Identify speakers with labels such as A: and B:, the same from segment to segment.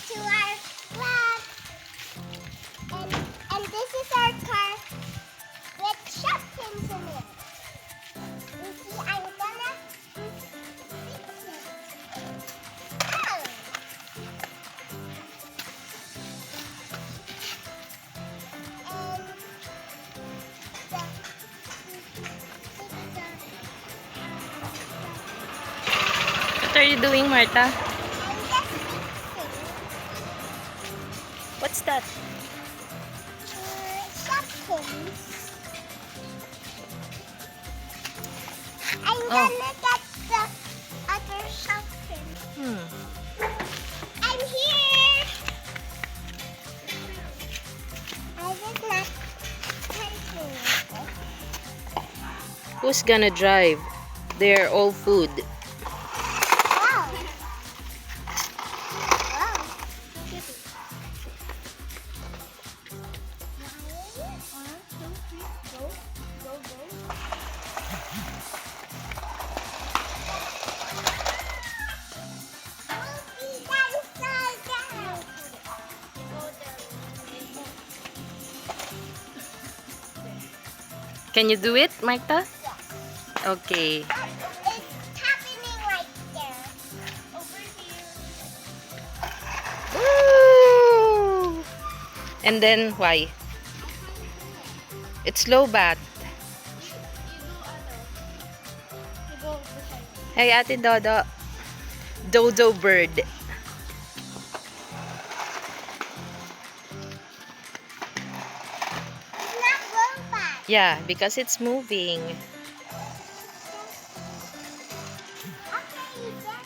A: to our vlog. And this is our car with shop pins in it. You see, I'm gonna fix it. Oh.
B: What are you doing, Martha?
A: I'm just fixing
B: What's that?
A: shop pins. I'm
B: Oh.
A: gonna get the other shop pins. I'm here. I did not touching it.
B: Who's gonna drive? They're all food.
A: Wow. Wow. One, two, three, go, go, go.
B: Can you do it, Martha?
A: Yeah.
B: Okay.
A: It's happening right there. Over here.
B: Woo! And then, why? It's low bat.
A: You go beside.
B: Hey, Ate Dodo. Dodo bird.
A: It's not robot.
B: Yeah, because it's moving.
A: Okay, you get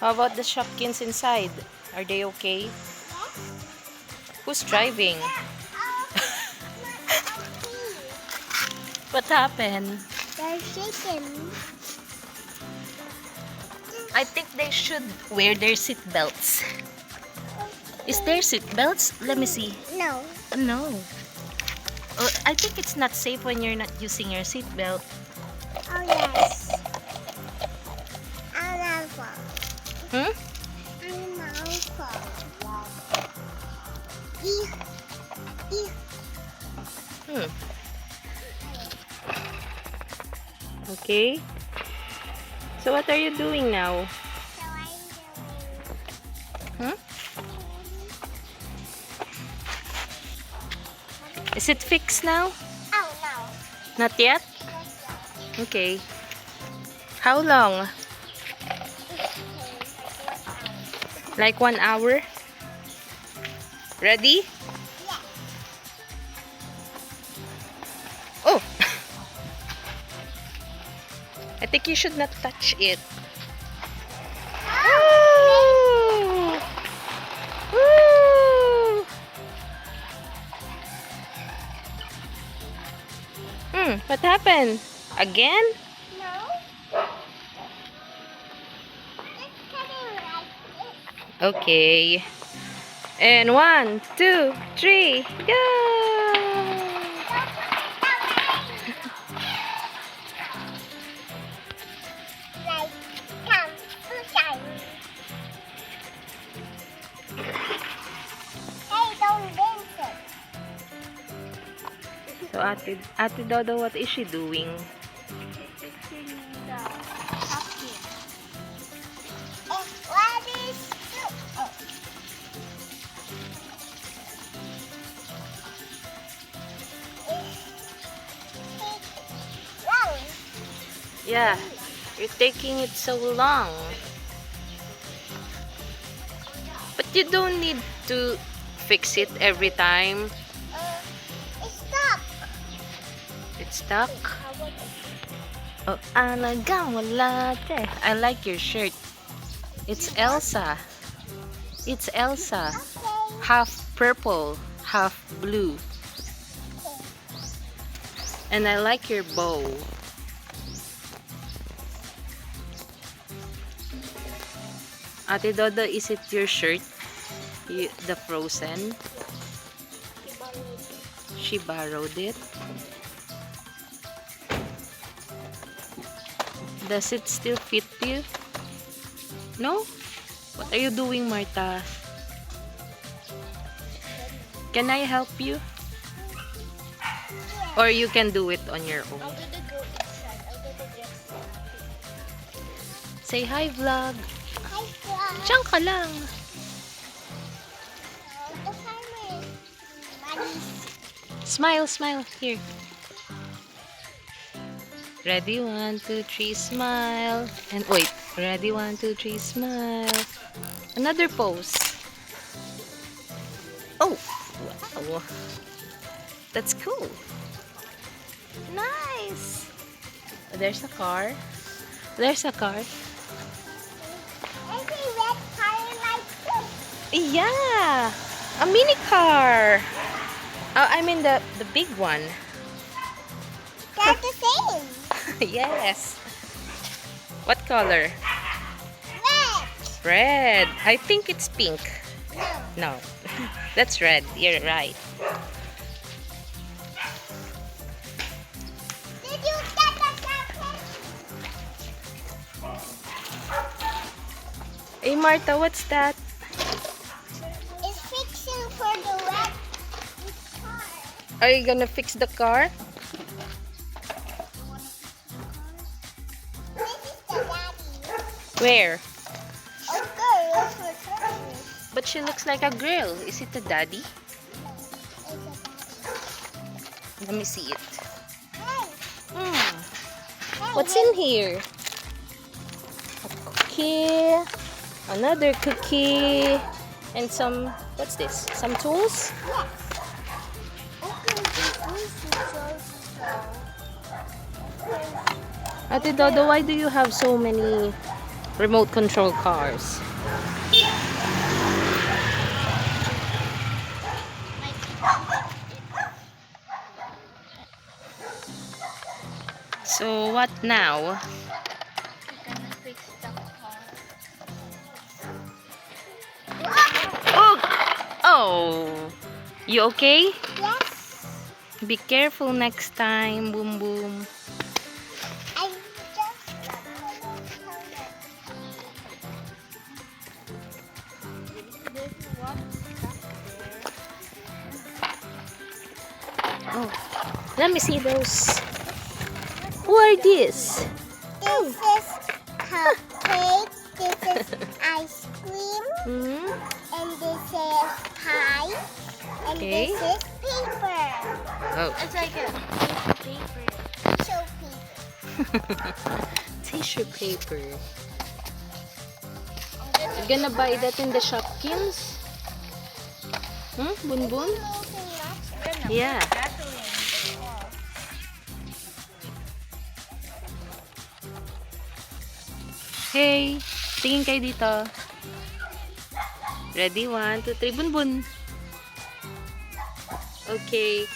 B: How about the Shopkins inside? Are they okay? Who's driving? What happened?
A: They're shaking.
B: I think they should wear their seat belts. Is there seat belts? Let me see.
A: No.
B: No. I think it's not safe when you're not using your seat belt.
A: Oh, yes. I'll have one.
B: Hmm?
A: I'm also.
B: Hmm. Okay. So what are you doing now?
A: So I'm doing.
B: Hmm? Is it fixed now?
A: Oh, no.
B: Not yet? Okay. How long? Like 1 hour? Ready?
A: Yeah.
B: Oh! I think you should not touch it. Woo! Woo! What happened? Again?
A: No. It's cutting like this.
B: Okay. And 1, 2, 3, go!
A: Like, come, push. Hey, don't dance it.
B: So Ate Dodo, what is she doing?
A: Fixing the pumpkin. What is oh. Long.
B: Yeah, you're taking it so long. But you don't need to fix it every time.
A: It's stuck.
B: It's stuck. Oh, alagang wala te. I like your shirt. It's Elsa. It's Elsa.
A: Okay.
B: Half purple, half blue. And I like your bow. Ate Dodo, is it your shirt? The Frozen? She borrowed it. Does it still fit you? No? What are you doing, Martha? Can I help you? Or you can do it on your own?
A: I'm gonna go inside. I'm gonna just
B: Say hi, vlog.
A: hi, vlog.
B: Diyan ka lang.
A: The farmer is money.
B: Smile, smile. Here. Ready, 1, 2, 3, smile. And wait. Ready, 1, 2, 3, smile. Another pose. Oh, wow. That's cool. Nice. There's a car. There's a car.
A: There's a red car like this.
B: Yeah, a mini car. I mean the big one.
A: They're the same.
B: Yes. What color?
A: Red.
B: Red. I think it's pink.
A: No.
B: No, that's red. You're right.
A: Did you get the jacket?
B: Hey Martha, what's that?
A: It's fixing for the red car.
B: Are you gonna fix the car?
A: This is the daddy.
B: Where?
A: Oh, girl, for turkey.
B: But she looks like a girl. Is it the daddy?
A: It's a daddy.
B: Let me see it.
A: Hey,
B: Hmm.
A: hey,
B: What's
A: hey.
B: in here? A cookie, another cookie, and some, what's this? Some tools?
A: Yes. Okay, this is so
B: Ate Dodo, why do you have so many remote control cars? So what now?
A: We're gonna fix the car.
B: Oh! Oh! You okay?
A: Yes.
B: Be careful next time, boom boom.
A: I just there's one stuck there.
B: Oh, let me see those. Who are these?
A: This is cupcake. This is ice cream.
B: Hmm?
A: And this is pie. And
B: Okay.
A: this is paper.
B: Oh,
A: It's like a paper. Tissue paper.
B: tissue paper. You gonna buy that in the Shopkins? Hmm, Bun Bun? Yeah. Hey, tingin kayo dito. Ready? 1, 2, 3, Bun Bun. Okay.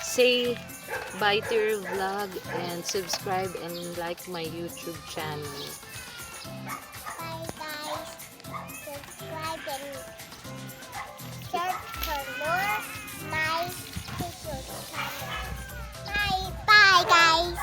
B: Say bye to your vlog and subscribe and like my YouTube channel.
A: Bye guys. Subscribe and search for more nice pictures. Bye. Bye guys.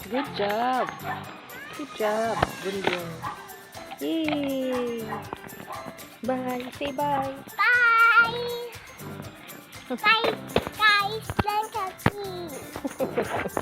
B: Good job. Good job, Bun Bun. Yay. Bye. Say bye.
A: Bye. Bye guys. Thank you.